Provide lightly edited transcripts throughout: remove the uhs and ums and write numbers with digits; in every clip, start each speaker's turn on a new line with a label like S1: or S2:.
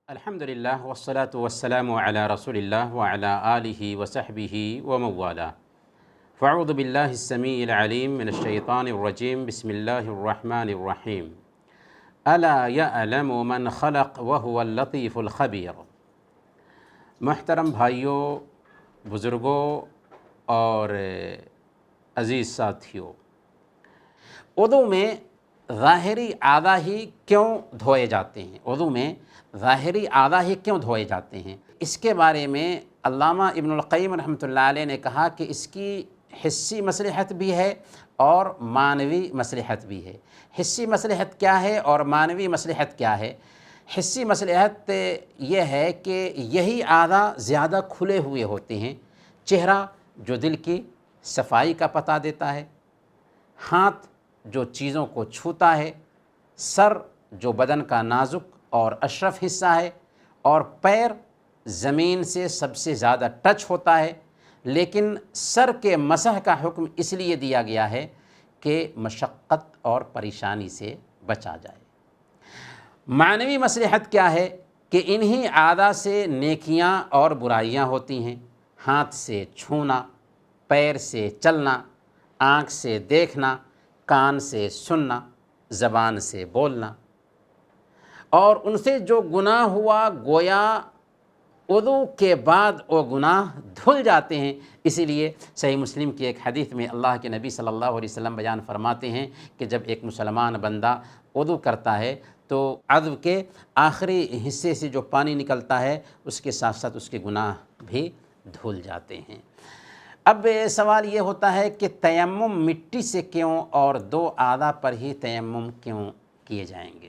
S1: الحمدللہ والصلاة والسلام علی رسول اللہ وعلی آلہ وصحبہ ومن والاه. فاعوذ باللہ السمیع العلیم من الشیطان الرجیم. بسم اللہ الرحمن الرحیم. الا یعلم من خلق وهو اللطیف الخبیر. محترم بھائیوں، بزرگوں اور عزیز ساتھیوں، وضو میں ظاہری اعضاء ہی کیوں دھوئے جاتے ہیں؟ وضو میں ظاہری اعضاء ہی کیوں دھوئے جاتے ہیں؟ اس کے بارے میں علامہ ابن القیم رحمۃ اللہ علیہ نے کہا کہ اس کی حسی مصلحت بھی ہے اور معنوی مصلحت بھی ہے. حسی مصلحت کیا ہے اور معنوی مصلحت کیا ہے؟ حسی مصلحت یہ ہے کہ یہی اعضاء زیادہ کھلے ہوئے ہوتے ہیں. چہرہ جو دل کی صفائی کا پتہ دیتا ہے، ہاتھ جو چیزوں کو چھوتا ہے، سر جو بدن کا نازک اور اشرف حصہ ہے، اور پیر زمین سے سب سے زیادہ ٹچ ہوتا ہے. لیکن سر کے مسح کا حکم اس لیے دیا گیا ہے کہ مشقت اور پریشانی سے بچا جائے. معنوی مصلحت کیا ہے؟ کہ انہی اعضاء سے نیکیاں اور برائیاں ہوتی ہیں. ہاتھ سے چھونا، پیر سے چلنا، آنکھ سے دیکھنا، کان سے سننا، زبان سے بولنا. اور ان سے جو گناہ ہوا گویا وضو کے بعد وہ گناہ دھل جاتے ہیں. اسی لیے صحیح مسلم کی ایک حدیث میں اللہ کے نبی صلی اللہ علیہ وسلم بیان فرماتے ہیں کہ جب ایک مسلمان بندہ وضو کرتا ہے تو عضو کے آخری حصے سے جو پانی نکلتا ہے اس کے ساتھ ساتھ اس کے گناہ بھی دھل جاتے ہیں. اب سوال یہ ہوتا ہے کہ تیمم مٹی سے کیوں اور دو اعضاء پر ہی تیمم کیوں کیے جائیں گے؟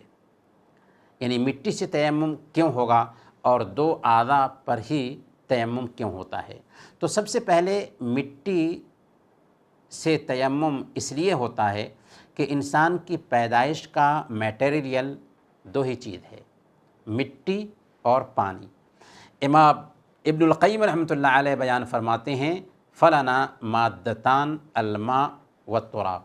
S1: یعنی مٹی سے تیمم کیوں ہوگا اور دو اعضاء پر ہی تیمم کیوں ہوتا ہے؟ تو سب سے پہلے مٹی سے تیمم اس لیے ہوتا ہے کہ انسان کی پیدائش کا میٹیریل دو ہی چیز ہے، مٹی اور پانی. امام ابن القیم رحمۃ اللہ علیہ بیان فرماتے ہیں فلنا مادتان الماء والتراب.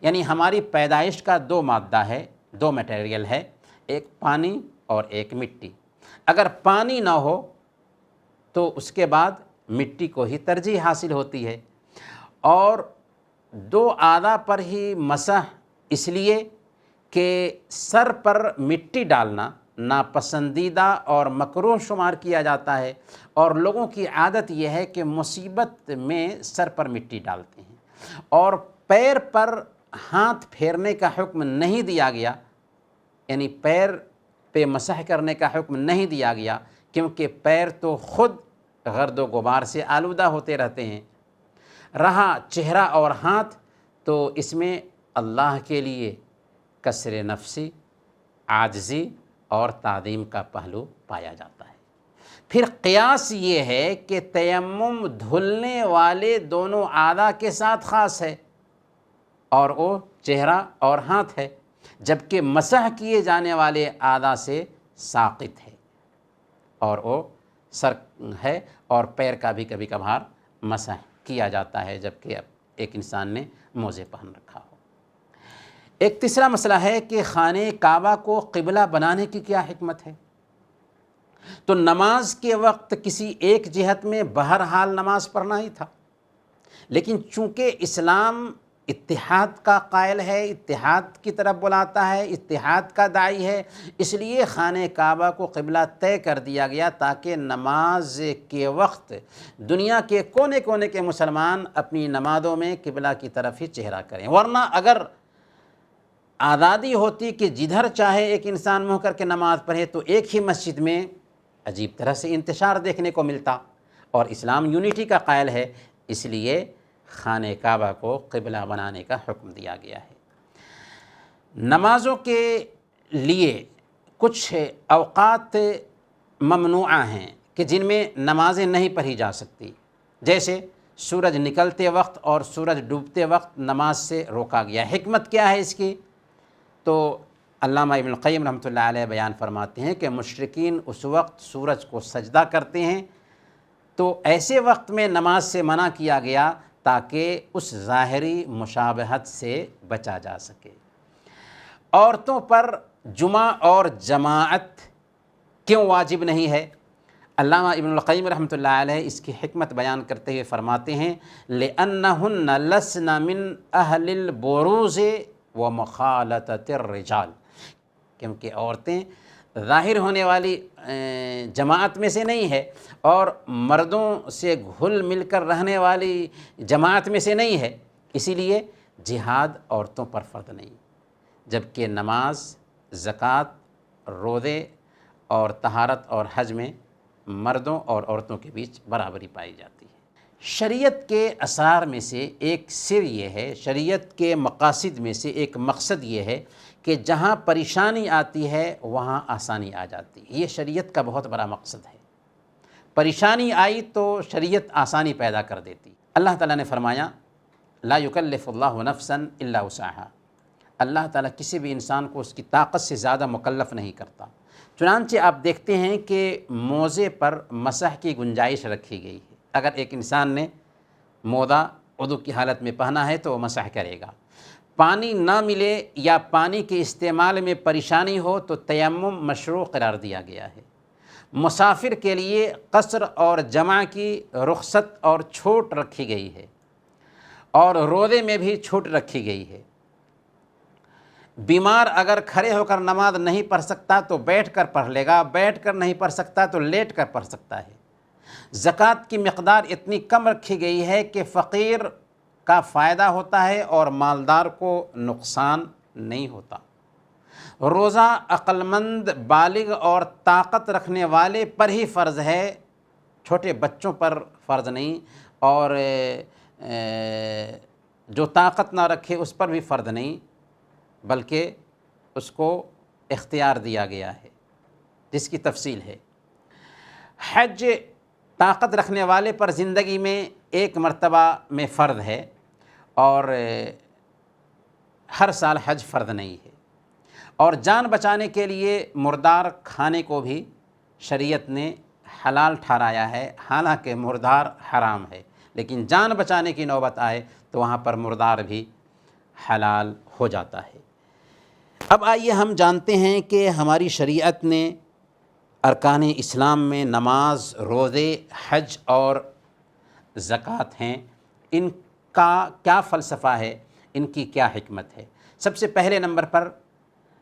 S1: یعنی ہماری پیدائش کا دو مادہ ہے، دو میٹیریل ہے، ایک پانی اور ایک مٹی. اگر پانی نہ ہو تو اس کے بعد مٹی کو ہی ترجیح حاصل ہوتی ہے. اور دو اعضاء پر ہی مسح اس لیے کہ سر پر مٹی ڈالنا ناپسندیدہ اور مکروہ شمار کیا جاتا ہے، اور لوگوں کی عادت یہ ہے کہ مصیبت میں سر پر مٹی ڈالتے ہیں. اور پیر پر ہاتھ پھیرنے کا حکم نہیں دیا گیا، یعنی پیر پہ مسح کرنے کا حکم نہیں دیا گیا کیونکہ پیر تو خود گرد و غبار سے آلودہ ہوتے رہتے ہیں. رہا چہرہ اور ہاتھ تو اس میں اللہ کے لیے کسر نفسی، عاجزی اور تعظیم کا پہلو پایا جاتا ہے. پھر قیاس یہ ہے کہ تیمم دھلنے والے دونوں اعضاء کے ساتھ خاص ہے اور وہ چہرہ اور ہاتھ ہے، جبکہ مسح کیے جانے والے اعضاء سے ساقط ہے اور وہ سر ہے، اور پیر کا بھی کبھی کبھار مسح کیا جاتا ہے جبکہ ایک انسان نے موزے پہن رکھا ہو. ایک تیسرا مسئلہ ہے کہ خانہ کعبہ کو قبلہ بنانے کی کیا حکمت ہے؟ تو نماز کے وقت کسی ایک جہت میں بہرحال نماز پڑھنا ہی تھا، لیکن چونکہ اسلام اتحاد کا قائل ہے، اتحاد کی طرف بلاتا ہے، اتحاد کا داعی ہے، اس لیے خانہ کعبہ کو قبلہ طے کر دیا گیا تاکہ نماز کے وقت دنیا کے کونے کونے کے مسلمان اپنی نمازوں میں قبلہ کی طرف ہی چہرہ کریں. ورنہ اگر آزادی ہوتی کہ جدھر چاہے ایک انسان منہ کر کے نماز پڑھے تو ایک ہی مسجد میں عجیب طرح سے انتشار دیکھنے کو ملتا، اور اسلام یونٹی کا قائل ہے، اس لیے خانہ کعبہ کو قبلہ بنانے کا حکم دیا گیا ہے. نمازوں کے لیے کچھ اوقات ممنوعہ ہیں کہ جن میں نمازیں نہیں پڑھی جا سکتی، جیسے سورج نکلتے وقت اور سورج ڈوبتے وقت نماز سے روکا گیا. حکمت کیا ہے اس کی؟ تو علامہ ابن القیم رحمۃ اللہ علیہ بیان فرماتے ہیں کہ مشرکین اس وقت سورج کو سجدہ کرتے ہیں، تو ایسے وقت میں نماز سے منع کیا گیا تاکہ اس ظاہری مشابہت سے بچا جا سکے. عورتوں پر جمعہ اور جماعت کیوں واجب نہیں ہے؟ علامہ ابن القیم رحمۃ اللہ علیہ اس کی حکمت بیان کرتے ہوئے فرماتے ہیں لِأَنَّهُنَّ لَسْنَ مِنْ أَهْلِ الْبُرُوزِ وَمُخَالَطَةِ الرِّجَالِ، کیونکہ عورتیں ظاہر ہونے والی جماعت میں سے نہیں ہے اور مردوں سے گھل مل کر رہنے والی جماعت میں سے نہیں ہے، اسی لیے جہاد عورتوں پر فرض نہیں، جبکہ نماز، زکوٰۃ، روزے اور طہارت اور حج میں مردوں اور عورتوں کے بیچ برابری پائی جاتی ہے۔ شریعت کے اسرار میں سے ایک سر یہ ہے، شریعت کے مقاصد میں سے ایک مقصد یہ ہے کہ جہاں پریشانی آتی ہے وہاں آسانی آ جاتی ہے۔ یہ شریعت کا بہت بڑا مقصد ہے۔ پریشانی آئی تو شریعت آسانی پیدا کر دیتی۔ اللہ تعالیٰ نے فرمایا لا یکلف اللہ نفسا الا وسعها، اللہ تعالیٰ کسی بھی انسان کو اس کی طاقت سے زیادہ مکلف نہیں کرتا۔ چنانچہ آپ دیکھتے ہیں کہ موزے پر مسح کی گنجائش رکھی گئی ہے، اگر ایک انسان نے موزہ وضو کی حالت میں پہنا ہے تو وہ مسح کرے گا۔ پانی نہ ملے یا پانی کے استعمال میں پریشانی ہو تو تیمم مشروع قرار دیا گیا ہے۔ مسافر کے لیے قصر اور جمع کی رخصت اور چھوٹ رکھی گئی ہے، اور روزے میں بھی چھوٹ رکھی گئی ہے۔ بیمار اگر کھڑے ہو کر نماز نہیں پڑھ سکتا تو بیٹھ کر پڑھ لے گا، بیٹھ کر نہیں پڑھ سکتا تو لیٹ کر پڑھ سکتا ہے۔ زکوٰۃ کی مقدار اتنی کم رکھی گئی ہے کہ فقیر کا فائدہ ہوتا ہے اور مالدار کو نقصان نہیں ہوتا۔ روزہ عقل مند، بالغ اور طاقت رکھنے والے پر ہی فرض ہے، چھوٹے بچوں پر فرض نہیں، اور جو طاقت نہ رکھے اس پر بھی فرض نہیں، بلکہ اس کو اختیار دیا گیا ہے، جس کی تفصیل ہے۔ حج طاقت رکھنے والے پر زندگی میں ایک مرتبہ میں فرض ہے، اور ہر سال حج فرض نہیں ہے۔ اور جان بچانے کے لیے مردار کھانے کو بھی شریعت نے حلال ٹھہرایا ہے، حالانکہ مردار حرام ہے، لیکن جان بچانے کی نوبت آئے تو وہاں پر مردار بھی حلال ہو جاتا ہے۔ اب آئیے ہم جانتے ہیں کہ ہماری شریعت نے ارکان اسلام میں نماز، روزے، حج اور زکوٰۃ ہیں، ان کا کیا فلسفہ ہے، ان کی کیا حکمت ہے۔ سب سے پہلے نمبر پر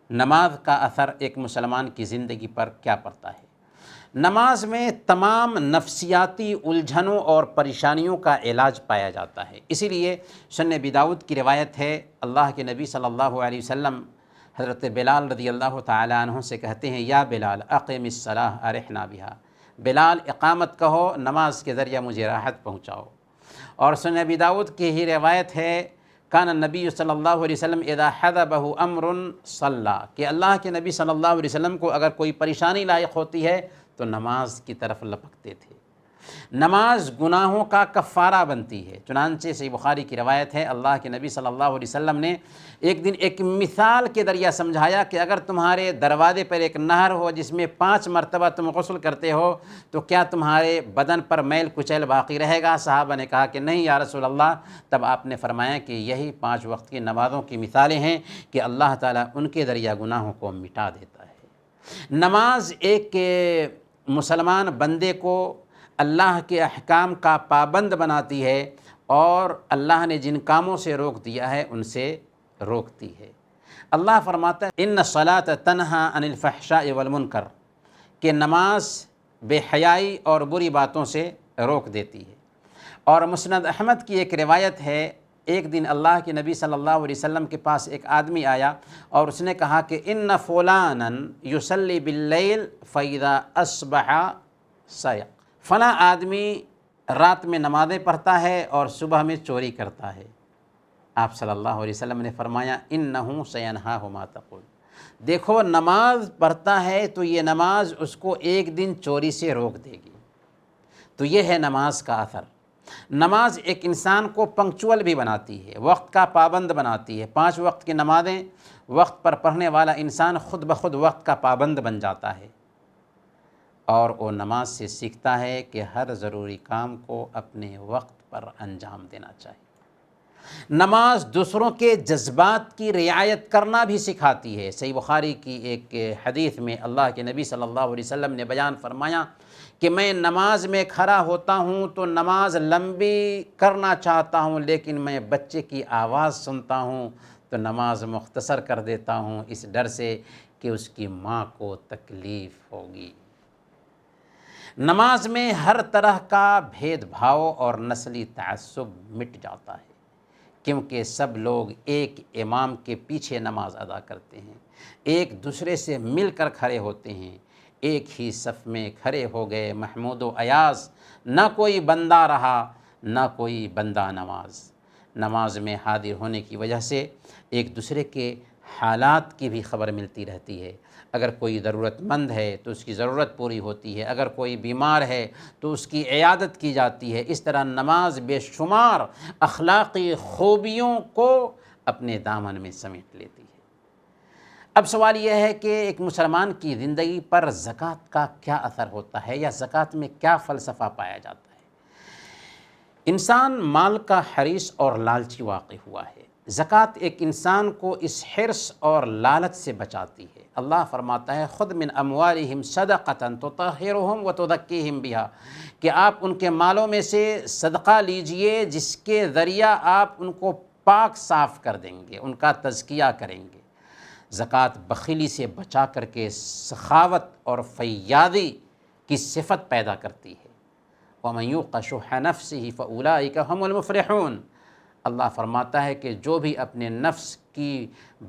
S1: نماز کا اثر ایک مسلمان کی زندگی پر کیا پڑتا ہے۔ نماز میں تمام نفسیاتی الجھنوں اور پریشانیوں کا علاج پایا جاتا ہے، اسی لیے سنن ابی داؤد کی روایت ہے، اللہ کے نبی صلی اللہ علیہ وسلم حضرت بلال رضی اللہ تعالیٰ عنہ سے کہتے ہیں یا بلال اقم الصلاۃ ارحنا بہا، بلال اقامت کہو، نماز کے ذریعہ مجھے راحت پہنچاؤ۔ اور سنن ابی داؤد کی ہی روایت ہے کان النبی صلی اللہ علیہ وسلم اذا حضبہ امر صلی، کہ اللہ کے نبی صلی اللہ علیہ وسلم کو اگر کوئی پریشانی لاحق ہوتی ہے تو نماز کی طرف لپکتے تھے۔ نماز گناہوں کا کفارہ بنتی ہے، چنانچہ صحیح بخاری کی روایت ہے اللہ کے نبی صلی اللہ علیہ وسلم نے ایک دن ایک مثال کے ذریعہ سمجھایا کہ اگر تمہارے دروازے پر ایک نہر ہو جس میں 5 مرتبہ تم غسل کرتے ہو تو کیا تمہارے بدن پر میل کچیل باقی رہے گا؟ صحابہ نے کہا کہ نہیں یا رسول اللہ۔ تب آپ نے فرمایا کہ یہی 5 وقت کی نمازوں کی مثالیں ہیں کہ اللہ تعالیٰ ان کے ذریعہ گناہوں کو مٹا دیتا ہے۔ نماز ایک مسلمان بندے کو اللہ کے احکام کا پابند بناتی ہے، اور اللہ نے جن کاموں سے روک دیا ہے ان سے روکتی ہے۔ اللہ فرماتا ہے ان الصلاۃ تنہی عن الفحشاء والمنکر، کہ نماز بے حیائی اور بری باتوں سے روک دیتی ہے۔ اور مسند احمد کی ایک روایت ہے، ایک دن اللہ کے نبی صلی اللہ علیہ وسلم کے پاس ایک آدمی آیا اور اس نے کہا کہ ان فلانا یصلی باللیل فاذا اصبح سرق، فلاں آدمی رات میں نمازیں پڑھتا ہے اور صبح میں چوری کرتا ہے۔ آپ صلی اللہ علیہ وسلم نے فرمایا انہ سینہاہ ما تقول، دیکھو نماز پڑھتا ہے تو یہ نماز اس کو ایک دن چوری سے روک دے گی۔ تو یہ ہے نماز کا اثر۔ نماز ایک انسان کو پنکچول بھی بناتی ہے، وقت کا پابند بناتی ہے۔ 5 وقت کی نمازیں وقت پر پڑھنے والا انسان خود بخود وقت کا پابند بن جاتا ہے، اور وہ نماز سے سیکھتا ہے کہ ہر ضروری کام کو اپنے وقت پر انجام دینا چاہیے۔ نماز دوسروں کے جذبات کی رعایت کرنا بھی سکھاتی ہے۔ صحیح بخاری کی ایک حدیث میں اللہ کے نبی صلی اللہ علیہ وسلم نے بیان فرمایا کہ میں نماز میں کھڑا ہوتا ہوں تو نماز لمبی کرنا چاہتا ہوں، لیکن میں بچے کی آواز سنتا ہوں تو نماز مختصر کر دیتا ہوں، اس ڈر سے کہ اس کی ماں کو تکلیف ہوگی۔ نماز میں ہر طرح کا بھید بھاؤ اور نسلی تعصب مٹ جاتا ہے، کیونکہ سب لوگ ایک امام کے پیچھے نماز ادا کرتے ہیں، ایک دوسرے سے مل کر کھڑے ہوتے ہیں، ایک ہی صف میں کھڑے ہو گئے محمود و ایاز، نہ کوئی بندہ رہا نہ کوئی بندہ نماز۔ نماز میں حاضر ہونے کی وجہ سے ایک دوسرے کے حالات کی بھی خبر ملتی رہتی ہے۔ اگر کوئی ضرورت مند ہے تو اس کی ضرورت پوری ہوتی ہے، اگر کوئی بیمار ہے تو اس کی عیادت کی جاتی ہے۔ اس طرح نماز بے شمار اخلاقی خوبیوں کو اپنے دامن میں سمیٹ لیتی ہے۔ اب سوال یہ ہے کہ ایک مسلمان کی زندگی پر زکوٰۃ کا کیا اثر ہوتا ہے، یا زکوٰۃ میں کیا فلسفہ پایا جاتا ہے؟ انسان مال کا حریص اور لالچی واقع ہوا ہے۔ زکوٰۃ ایک انسان کو اس حرص اور لالچ سے بچاتی ہے۔ اللہ فرماتا ہے خُذْ مِنْ أَمْوَالِهِمْ صَدَقَةً تُطَهِّرُهُمْ وَتُزَكِّيهِمْ بِهَا، کہ آپ ان کے مالوں میں سے صدقہ لیجئے جس کے ذریعہ آپ ان کو پاک صاف کر دیں گے، ان کا تزکیہ کریں گے۔ زکوٰۃ بخیلی سے بچا کر کے سخاوت اور فیاضی کی صفت پیدا کرتی ہے۔ وَمَنْ يُوقَ شُحَّ نَفْسِهِ فَأُولَٰئِكَ هُمُ الْمُفْلِحُونَ، اللہ فرماتا ہے کہ جو بھی اپنے نفس کی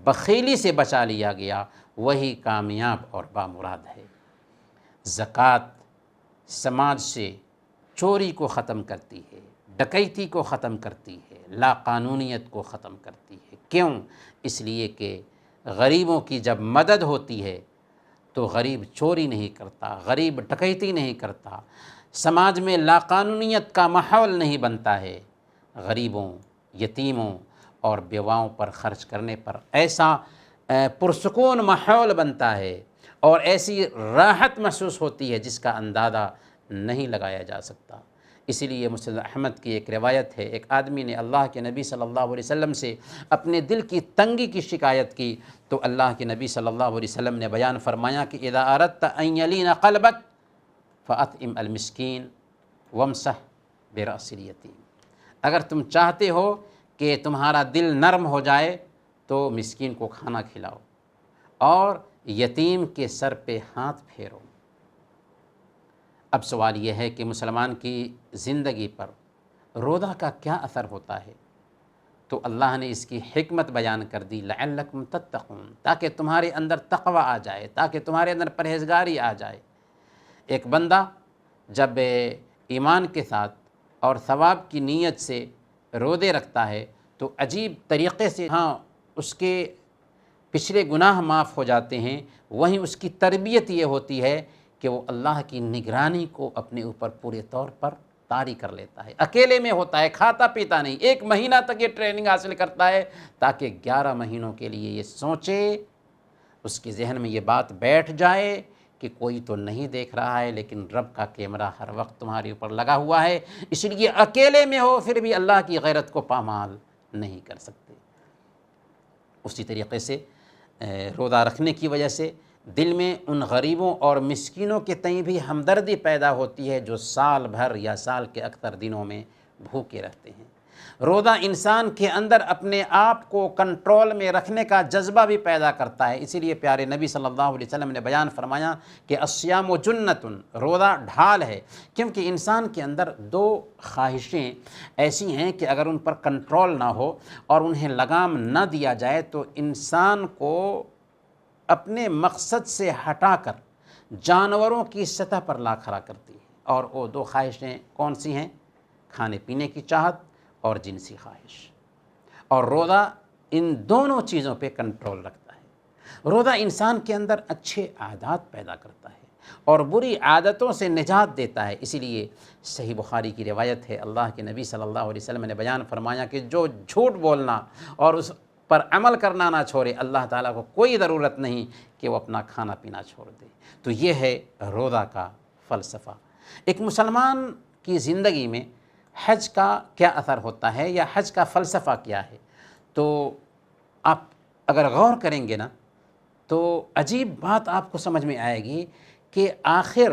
S1: بخیلی سے بچا لیا گیا وہی کامیاب اور بامراد ہے۔ زکوٰۃ سماج سے چوری کو ختم کرتی ہے، ڈکیتی کو ختم کرتی ہے، لا قانونیت کو ختم کرتی ہے۔ کیوں؟ اس لیے کہ غریبوں کی جب مدد ہوتی ہے تو غریب چوری نہیں کرتا، غریب ڈکیتی نہیں کرتا، سماج میں لا قانونیت کا ماحول نہیں بنتا ہے۔ غریبوں، یتیموں اور بیواؤں پر خرچ کرنے پر ایسا پرسکون ماحول بنتا ہے اور ایسی راحت محسوس ہوتی ہے جس کا اندازہ نہیں لگایا جا سکتا۔ اسی لیے مسند احمد کی ایک روایت ہے، ایک آدمی نے اللہ کے نبی صلی اللہ علیہ وسلم سے اپنے دل کی تنگی کی شکایت کی، تو اللہ کے نبی صلی اللہ علیہ وسلم نے بیان فرمایا کہ اذا اردت ان یلین قلبک فاطعم المسکین وامسح براس الیتیم، اگر تم چاہتے ہو کہ تمہارا دل نرم ہو جائے تو مسکین کو کھانا کھلاؤ اور یتیم کے سر پہ ہاتھ پھیرو۔ اب سوال یہ ہے کہ مسلمان کی زندگی پر روزہ کا کیا اثر ہوتا ہے؟ تو اللہ نے اس کی حکمت بیان کر دی، لعلکم تتقون، تاکہ تمہارے اندر تقوی آ جائے، تاکہ تمہارے اندر پرہیزگاری آ جائے۔ ایک بندہ جب ایمان کے ساتھ اور ثواب کی نیت سے روزے رکھتا ہے تو عجیب طریقے سے اس کے پچھلے گناہ معاف ہو جاتے ہیں، وہیں اس کی تربیت یہ ہوتی ہے کہ وہ اللہ کی نگرانی کو اپنے اوپر پورے طور پر طاری کر لیتا ہے۔ اکیلے میں ہوتا ہے، کھاتا پیتا نہیں، 1 مہینہ تک یہ ٹریننگ حاصل کرتا ہے تاکہ 11 مہینوں کے لیے یہ سوچے، اس کے ذہن میں یہ بات بیٹھ جائے کہ کوئی تو نہیں دیکھ رہا ہے لیکن رب کا کیمرہ ہر وقت تمہارے اوپر لگا ہوا ہے، اس لیے اکیلے میں ہو پھر بھی اللہ کی غیرت کو پامال نہیں کر سکتے۔ اسی طریقے سے روزہ رکھنے کی وجہ سے دل میں ان غریبوں اور مسکینوں کے تئیں بھی ہمدردی پیدا ہوتی ہے جو سال بھر یا سال کے اکثر دنوں میں بھوکے رہتے ہیں۔ روزہ انسان کے اندر اپنے آپ کو کنٹرول میں رکھنے کا جذبہ بھی پیدا کرتا ہے، اسی لیے پیارے نبی صلی اللہ علیہ وسلم نے بیان فرمایا کہ الصیام جنۃ، روزہ ڈھال ہے، کیونکہ انسان کے اندر 2 خواہشیں ایسی ہیں کہ اگر ان پر کنٹرول نہ ہو اور انہیں لگام نہ دیا جائے تو انسان کو اپنے مقصد سے ہٹا کر جانوروں کی سطح پر لا کھڑا کرتی ہے۔ اور وہ 2 خواہشیں کون سی ہیں؟ کھانے پینے کی چاہت اور جنسی خواہش۔ اور روزہ ان دونوں چیزوں پہ کنٹرول رکھتا ہے۔ روزہ انسان کے اندر اچھے عادات پیدا کرتا ہے اور بری عادتوں سے نجات دیتا ہے۔ اسی لیے صحیح بخاری کی روایت ہے، اللہ کے نبی صلی اللہ علیہ وسلم نے بیان فرمایا کہ جو جھوٹ بولنا اور اس پر عمل کرنا نہ چھوڑے، اللہ تعالیٰ کو کوئی ضرورت نہیں کہ وہ اپنا کھانا پینا چھوڑ دے۔ تو یہ ہے روزہ کا فلسفہ۔ ایک مسلمان کی زندگی میں حج کا کیا اثر ہوتا ہے یا حج کا فلسفہ کیا ہے، تو آپ اگر غور کریں گے نا تو عجیب بات آپ کو سمجھ میں آئے گی کہ آخر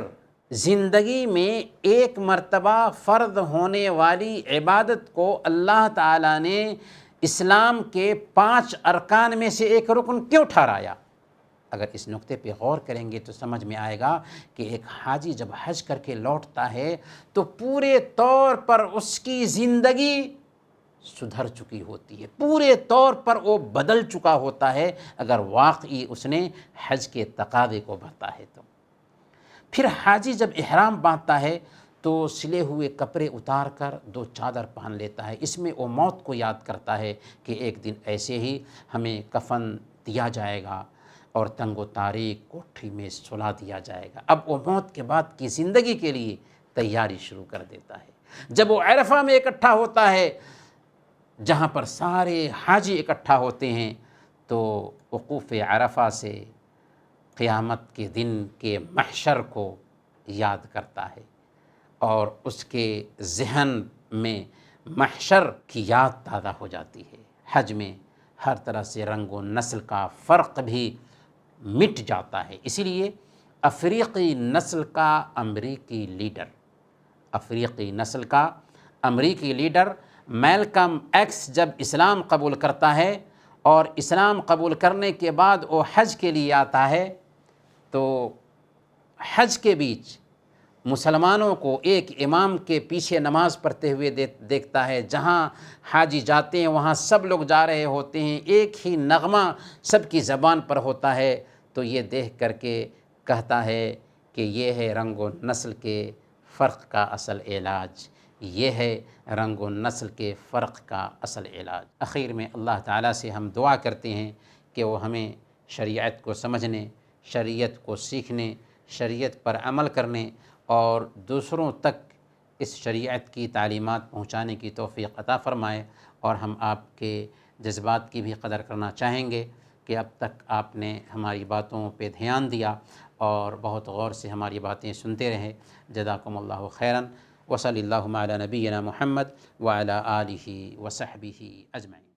S1: زندگی میں ایک مرتبہ فرض ہونے والی عبادت کو اللہ تعالیٰ نے اسلام کے 5 ارکان میں سے ایک رکن کیوں ٹھہرایا؟ اگر اس نقطے پہ غور کریں گے تو سمجھ میں آئے گا کہ ایک حاجی جب حج کر کے لوٹتا ہے تو پورے طور پر اس کی زندگی سدھر چکی ہوتی ہے، پورے طور پر وہ بدل چکا ہوتا ہے اگر واقعی اس نے حج کے تقاضے کو بھرتا ہے تو۔ پھر حاجی جب احرام باندھتا ہے تو سلے ہوئے کپڑے اتار کر 2 چادر پہن لیتا ہے، اس میں وہ موت کو یاد کرتا ہے کہ ایک دن ایسے ہی ہمیں کفن دیا جائے گا اور تنگ و تاریک کوٹھی میں سلا دیا جائے گا۔ اب وہ موت کے بعد کی زندگی کے لیے تیاری شروع کر دیتا ہے۔ جب وہ عرفہ میں اکٹھا ہوتا ہے جہاں پر سارے حاجی اکٹھا ہوتے ہیں تو وقوف عرفہ سے قیامت کے دن کے محشر کو یاد کرتا ہے اور اس کے ذہن میں محشر کی یاد تازہ ہو جاتی ہے۔ حج میں ہر طرح سے رنگ و نسل کا فرق بھی مٹ جاتا ہے۔ اسی لیے افریقی نسل کا امریکی لیڈر میلکم ایکس جب اسلام قبول کرتا ہے اور اسلام قبول کرنے کے بعد وہ حج کے لیے آتا ہے تو حج کے بیچ مسلمانوں کو ایک امام کے پیچھے نماز پڑھتے ہوئے دیکھتا ہے، جہاں حاجی جاتے ہیں وہاں سب لوگ جا رہے ہوتے ہیں، ایک ہی نغمہ سب کی زبان پر ہوتا ہے، تو یہ دیکھ کر کے کہتا ہے کہ یہ ہے رنگ و نسل کے فرق کا اصل علاج، یہ ہے رنگ و نسل کے فرق کا اصل علاج۔ اخیر میں اللہ تعالیٰ سے ہم دعا کرتے ہیں کہ وہ ہمیں شریعت کو سمجھنے، شریعت کو سیکھنے، شریعت پر عمل کرنے اور دوسروں تک اس شریعت کی تعلیمات پہنچانے کی توفیق عطا فرمائے، اور ہم آپ کے جذبات کی بھی قدر کرنا چاہیں گے کہ اب تک آپ نے ہماری باتوں پہ دھیان دیا اور بہت غور سے ہماری باتیں سنتے رہے۔ جزاکم اللہ خیراً، وصلی اللہ علی نبینا محمد وعلی آلہ وصحبہ اجمعین۔